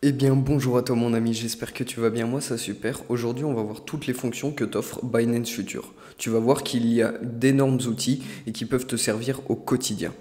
Eh bien bonjour à toi mon ami, j'espère que tu vas bien, moi ça super. Aujourd'hui on va voir toutes les fonctions que t'offre Binance Future. Tu vas voir qu'il y a d'énormes outils et qui peuvent te servir au quotidien.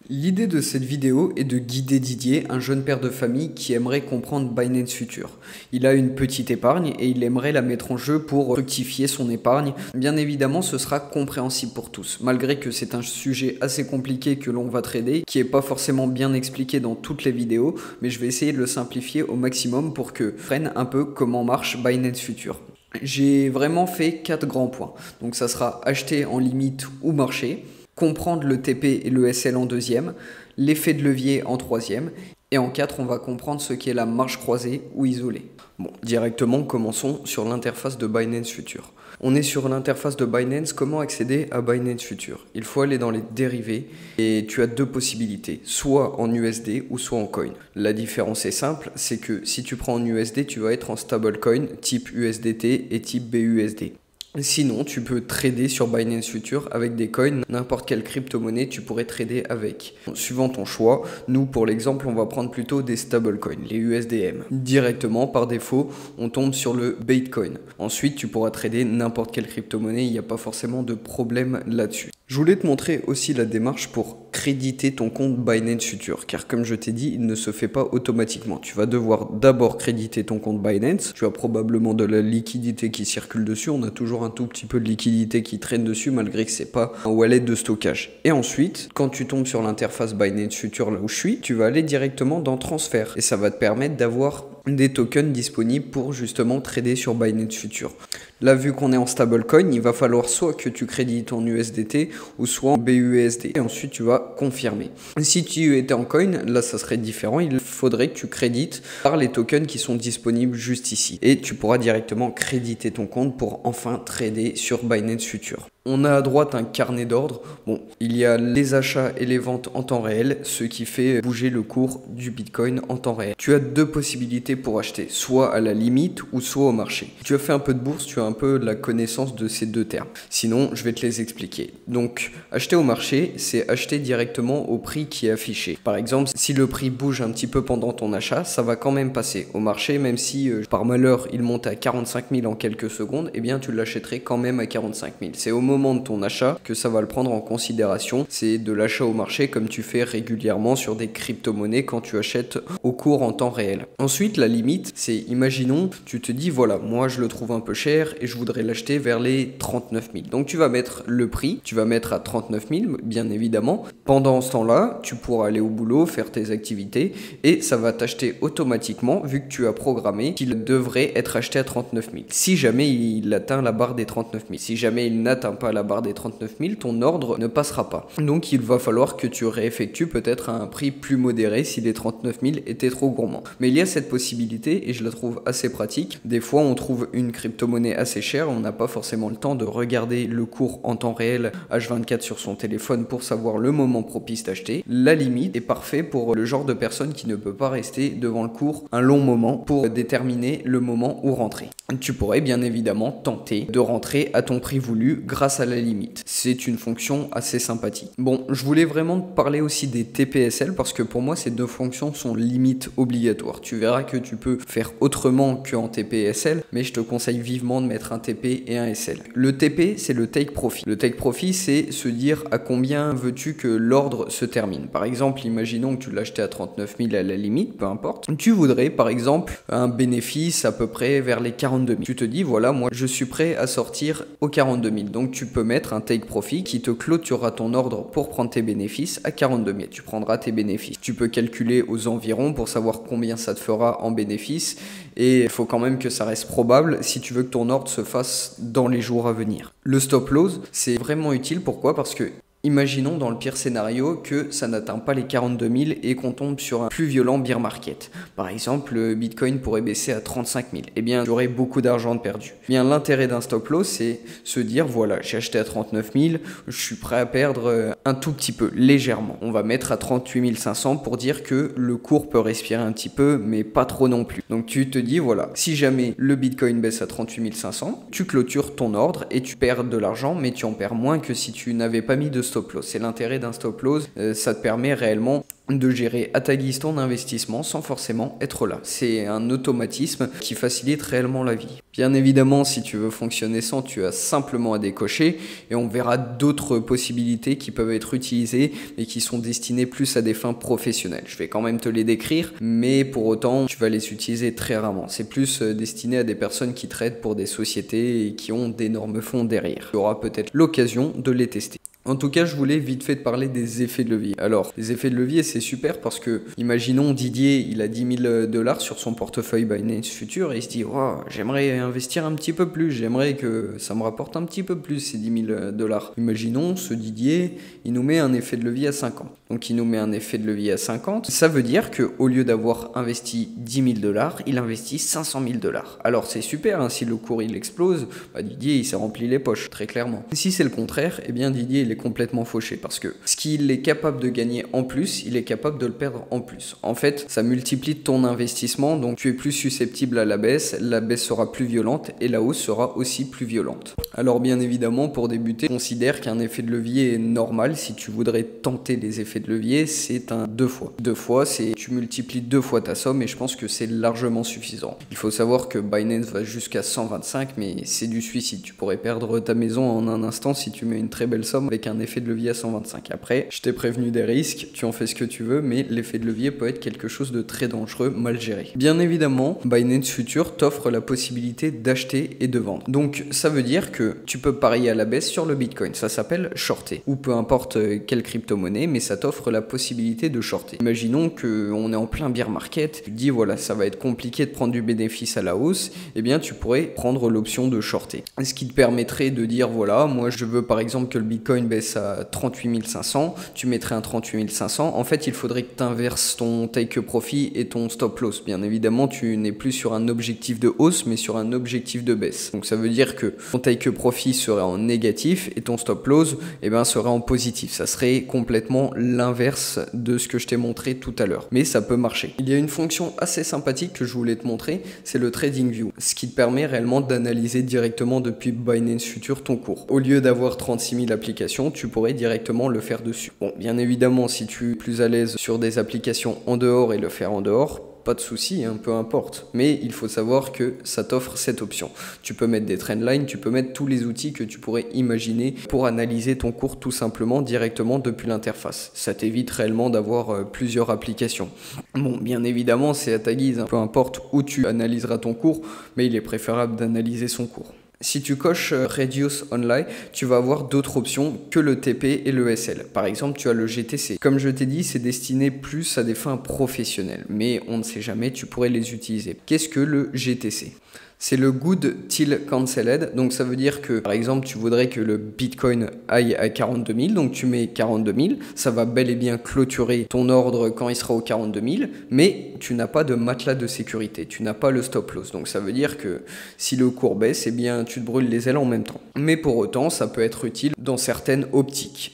L'idée de cette vidéo est de guider Didier, un jeune père de famille qui aimerait comprendre Binance Future. Il a une petite épargne et il aimerait la mettre en jeu pour fructifier son épargne. Bien évidemment, ce sera compréhensible pour tous, malgré que c'est un sujet assez compliqué que l'on va trader, qui n'est pas forcément bien expliqué dans toutes les vidéos, mais je vais essayer de le simplifier au maximum pour que prenne un peu comment marche Binance Future. J'ai vraiment fait 4 grands points. Donc ça sera acheter en limite ou marché, comprendre le TP et le SL en deuxième, l'effet de levier en troisième, et en 4, on va comprendre ce qu'est la marge croisée ou isolée. Bon, directement, commençons sur l'interface de Binance Future. On est sur l'interface de Binance. Comment accéder à Binance Future? Il faut aller dans les dérivés et tu as deux possibilités, soit en USD ou soit en coin. La différence est simple, c'est que si tu prends en USD, tu vas être en stablecoin type USDT et type BUSD. Sinon, tu peux trader sur Binance Future avec des coins, n'importe quelle crypto-monnaie tu pourrais trader avec. Suivant ton choix, nous pour l'exemple, on va prendre plutôt des stablecoins, les USDM. Directement, par défaut, on tombe sur le Bitcoin. Ensuite, tu pourras trader n'importe quelle crypto-monnaie, il n'y a pas forcément de problème là-dessus. Je voulais te montrer aussi la démarche pour créditer ton compte Binance Future, car comme je t'ai dit, il ne se fait pas automatiquement. Tu vas devoir d'abord créditer ton compte Binance, tu as probablement de la liquidité qui circule dessus, on a toujours un tout petit peu de liquidité qui traîne dessus malgré que c'est pas un wallet de stockage. Et ensuite, quand tu tombes sur l'interface Binance Future là où je suis, tu vas aller directement dans transfert et ça va te permettre d'avoir des tokens disponibles pour justement trader sur Binance Future. Là, vu qu'on est en stablecoin, il va falloir soit que tu crédites en USDT ou soit en BUSD. Et ensuite, tu vas confirmer. Si tu étais en coin, là, ça serait différent. Il faudrait que tu crédites par les tokens qui sont disponibles juste ici. Et tu pourras directement créditer ton compte pour enfin trader sur Binance Future. On a à droite un carnet d'ordre. Bon, il y a les achats et les ventes en temps réel, ce qui fait bouger le cours du Bitcoin en temps réel. Tu as deux possibilités pour acheter, soit à la limite ou soit au marché. Si tu as fait un peu de bourse, tu as un peu la connaissance de ces deux termes. Sinon, je vais te les expliquer. Donc, acheter au marché, c'est acheter directement au prix qui est affiché. Par exemple, si le prix bouge un petit peu pendant ton achat, ça va quand même passer au marché, même si par malheur il monte à 45 000 en quelques secondes, eh bien tu l'achèterais quand même à 45 000. C'est au moment de ton achat que ça va le prendre en considération. C'est de l'achat au marché comme tu fais régulièrement sur des crypto-monnaies quand tu achètes au cours en temps réel. Ensuite, la limite, c'est imaginons, tu te dis voilà, moi je le trouve un peu cher et je voudrais l'acheter vers les 39 000. Donc tu vas mettre le prix, tu vas mettre à 39 000 bien évidemment. Pendant ce temps-là, tu pourras aller au boulot, faire tes activités et ça va t'acheter automatiquement vu que tu as programmé qu'il devrait être acheté à 39 000. Si jamais il atteint la barre des 39 000, si jamais il n'atteint pas la barre des 39 000, ton ordre ne passera pas. Donc il va falloir que tu réeffectues peut-être à un prix plus modéré si les 39 000 étaient trop gourmands. Mais il y a cette possibilité et je la trouve assez pratique. Des fois on trouve une crypto-monnaie assez chère, on n'a pas forcément le temps de regarder le cours en temps réel H24 sur son téléphone pour savoir le moment propice d'acheter. La limite est parfait pour le genre de personne qui ne peut pas rester devant le cours un long moment pour déterminer le moment où rentrer. Tu pourrais bien évidemment tenter de rentrer à ton prix voulu grâce à la limite. C'est une fonction assez sympathique. Bon, je voulais vraiment te parler aussi des TPSL parce que pour moi ces deux fonctions sont limite obligatoires. Tu verras que tu peux faire autrement qu'en TPSL, mais je te conseille vivement de mettre un TP et un SL. Le TP, c'est le take profit. Le take profit, c'est se dire à combien veux-tu que l'ordre se termine. Par exemple, imaginons que tu l'achetais à 39 000 à la limite, peu importe. Tu voudrais par exemple un bénéfice à peu près vers les 42 000. Tu te dis voilà, moi je suis prêt à sortir aux 42 000. Donc tu peux mettre un take profit qui te clôturera ton ordre pour prendre tes bénéfices à 42 000. Tu prendras tes bénéfices. Tu peux calculer aux environs pour savoir combien ça te fera en bénéfices et il faut quand même que ça reste probable si tu veux que ton ordre se fasse dans les jours à venir. Le stop loss, c'est vraiment utile. Pourquoi? Parce que imaginons dans le pire scénario que ça n'atteint pas les 42 000 et qu'on tombe sur un plus violent bear market. Par exemple, le Bitcoin pourrait baisser à 35 000. Eh bien, j'aurais beaucoup d'argent de perdu. Eh bien, l'intérêt d'un stop loss, c'est se dire, voilà, j'ai acheté à 39 000, je suis prêt à perdre un tout petit peu, légèrement. On va mettre à 38 500 pour dire que le cours peut respirer un petit peu, mais pas trop non plus. Donc, tu te dis, voilà, si jamais le Bitcoin baisse à 38 500, tu clôtures ton ordre et tu perds de l'argent, mais tu en perds moins que si tu n'avais pas mis de stop stop loss. C'est l'intérêt d'un stop loss, ça te permet réellement de gérer à ta guise ton investissement sans forcément être là. C'est un automatisme qui facilite réellement la vie. Bien évidemment, si tu veux fonctionner sans, tu as simplement à décocher et on verra d'autres possibilités qui peuvent être utilisées et qui sont destinées plus à des fins professionnelles. Je vais quand même te les décrire, mais pour autant, tu vas les utiliser très rarement. C'est plus destiné à des personnes qui traitent pour des sociétés et qui ont d'énormes fonds derrière. Tu auras peut-être l'occasion de les tester. En tout cas, je voulais vite fait te parler des effets de levier. Alors, les effets de levier, c'est super parce que, imaginons Didier, il a 10 000 $ sur son portefeuille Binance Future et il se dit wow, j'aimerais investir un petit peu plus, j'aimerais que ça me rapporte un petit peu plus ces 10 000 $. Imaginons, ce Didier, il nous met un effet de levier à 50. Donc, il nous met un effet de levier à 50. Ça veut dire qu'au lieu d'avoir investi 10 000 $, il investit 500 000 $. Alors, c'est super, hein, si le cours il explose, bah, Didier, il s'est rempli les poches, très clairement. Si c'est le contraire, eh bien Didier, il est complètement fauché parce que ce qu'il est capable de gagner en plus, il est capable de le perdre en plus. En fait, ça multiplie ton investissement, donc tu es plus susceptible à la baisse sera plus violente et la hausse sera aussi plus violente. Alors bien évidemment, pour débuter, considère qu'un effet de levier est normal. Si tu voudrais tenter les effets de levier, c'est un 2 fois. 2 fois, c'est tu multiplies 2 fois ta somme et je pense que c'est largement suffisant. Il faut savoir que Binance va jusqu'à 125, mais c'est du suicide. Tu pourrais perdre ta maison en un instant si tu mets une très belle somme avec un effet de levier à 125. Après, je t'ai prévenu des risques, tu en fais ce que tu veux, mais l'effet de levier peut être quelque chose de très dangereux, mal géré. Bien évidemment, Binance Future t'offre la possibilité d'acheter et de vendre. Donc ça veut dire que tu peux parier à la baisse sur le Bitcoin, ça s'appelle shorter, ou peu importe quelle crypto-monnaie, mais ça t'offre la possibilité de shorter. Imaginons qu'on est en plein bear market, tu te dis voilà, ça va être compliqué de prendre du bénéfice à la hausse, eh bien tu pourrais prendre l'option de shorter. Ce qui te permettrait de dire voilà, moi je veux par exemple que le Bitcoin baisse à 38 500, tu mettrais un 38 500. En fait, il faudrait que tu inverses ton take profit et ton stop loss. Bien évidemment, tu n'es plus sur un objectif de hausse, mais sur un objectif de baisse. Donc ça veut dire que ton take profit serait en négatif et ton stop loss serait en positif. Ça serait complètement l'inverse de ce que je t'ai montré tout à l'heure. Mais ça peut marcher. Il y a une fonction assez sympathique que je voulais te montrer, c'est le TradingView, ce qui te permet réellement d'analyser directement depuis Binance Future ton cours. Au lieu d'avoir 36 000 applications, tu pourrais directement le faire dessus. Bon, bien évidemment, si tu es plus à l'aise sur des applications en dehors et le faire en dehors, pas de souci, hein, peu importe. Mais il faut savoir que ça t'offre cette option. Tu peux mettre des trendlines, tu peux mettre tous les outils que tu pourrais imaginer pour analyser ton cours tout simplement directement depuis l'interface. Ça t'évite réellement d'avoir plusieurs applications. Bon, bien évidemment, c'est à ta guise, hein. Peu importe où tu analyseras ton cours, mais il est préférable d'analyser son cours. Si tu coches Reduce Online, tu vas avoir d'autres options que le TP et le SL. Par exemple, tu as le GTC. Comme je t'ai dit, c'est destiné plus à des fins professionnelles, mais on ne sait jamais, tu pourrais les utiliser. Qu'est-ce que le GTC ? C'est le Good Till Cancelled, donc ça veut dire que par exemple tu voudrais que le Bitcoin aille à 42 000, donc tu mets 42 000, ça va bel et bien clôturer ton ordre quand il sera au 42 000, mais tu n'as pas de matelas de sécurité, tu n'as pas le stop loss, donc ça veut dire que si le cours baisse, eh bien tu te brûles les ailes en même temps. Mais pour autant, ça peut être utile dans certaines optiques.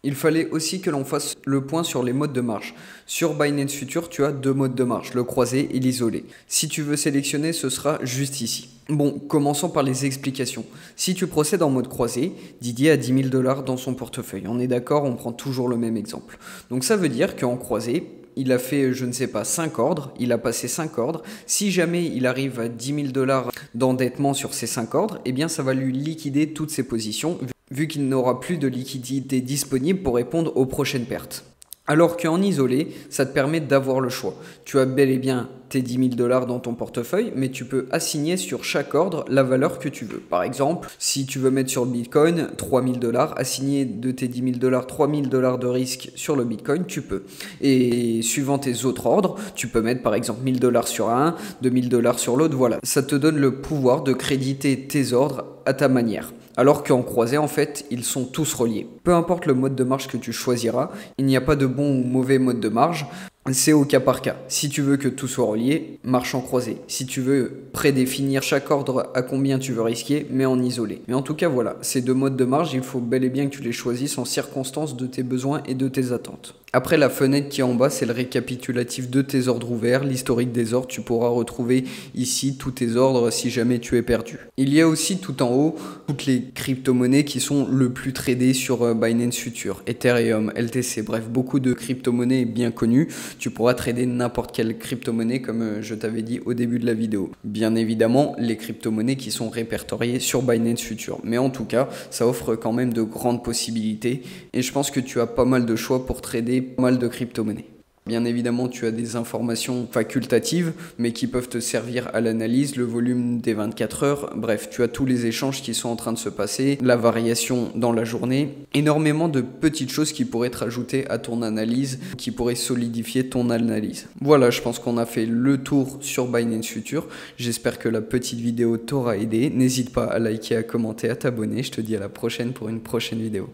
Il fallait aussi que l'on fasse le point sur les modes de marge. Sur Binance Future, tu as 2 modes de marge, le croisé et l'isolé. Si tu veux sélectionner, ce sera juste ici. Bon, commençons par les explications. Si tu procèdes en mode croisé, Didier a 10 000 $ dans son portefeuille. On est d'accord, on prend toujours le même exemple. Donc ça veut dire qu'en croisé, il a fait, je ne sais pas, 5 ordres, il a passé 5 ordres. Si jamais il arrive à 10 000 $ d'endettement sur ces 5 ordres, eh bien ça va lui liquider toutes ses positions, vu qu'il n'aura plus de liquidité disponible pour répondre aux prochaines pertes. Alors qu'en isolé, ça te permet d'avoir le choix. Tu as bel et bien tes 10 000 $ dans ton portefeuille, mais tu peux assigner sur chaque ordre la valeur que tu veux. Par exemple, si tu veux mettre sur le Bitcoin 3 000 $, assigner de tes 10 000 $, 3 000 $ de risque sur le Bitcoin, tu peux. Et suivant tes autres ordres, tu peux mettre par exemple 1 000 $ sur un, 2 000 $ sur l'autre, voilà. Ça te donne le pouvoir de créditer tes ordres à ta manière. Alors qu'en croisé, en fait, ils sont tous reliés. Peu importe le mode de marge que tu choisiras, il n'y a pas de bon ou mauvais mode de marge, c'est au cas par cas. Si tu veux que tout soit relié, marche en croisé. Si tu veux prédéfinir chaque ordre à combien tu veux risquer, mets en isolé. Mais en tout cas, voilà, ces 2 modes de marge, il faut bel et bien que tu les choisisses en circonstance de tes besoins et de tes attentes. Après, la fenêtre qui est en bas, c'est le récapitulatif de tes ordres ouverts, l'historique des ordres. Tu pourras retrouver ici tous tes ordres si jamais tu es perdu. Il y a aussi tout en haut toutes les crypto-monnaies qui sont le plus tradées sur Binance Future, Ethereum, LTC, bref, beaucoup de crypto-monnaies bien connues. Tu pourras trader n'importe quelle crypto-monnaie comme je t'avais dit au début de la vidéo. Bien évidemment, les crypto-monnaies qui sont répertoriées sur Binance Future. Mais en tout cas, ça offre quand même de grandes possibilités et je pense que tu as pas mal de choix pour trader pas mal de crypto-monnaies. Bien évidemment, tu as des informations facultatives, mais qui peuvent te servir à l'analyse, le volume des 24 heures, bref, tu as tous les échanges qui sont en train de se passer, la variation dans la journée, énormément de petites choses qui pourraient être ajoutées à ton analyse, qui pourraient solidifier ton analyse. Voilà, je pense qu'on a fait le tour sur Binance Future. J'espère que la petite vidéo t'aura aidé. N'hésite pas à liker, à commenter, à t'abonner. Je te dis à la prochaine pour une prochaine vidéo.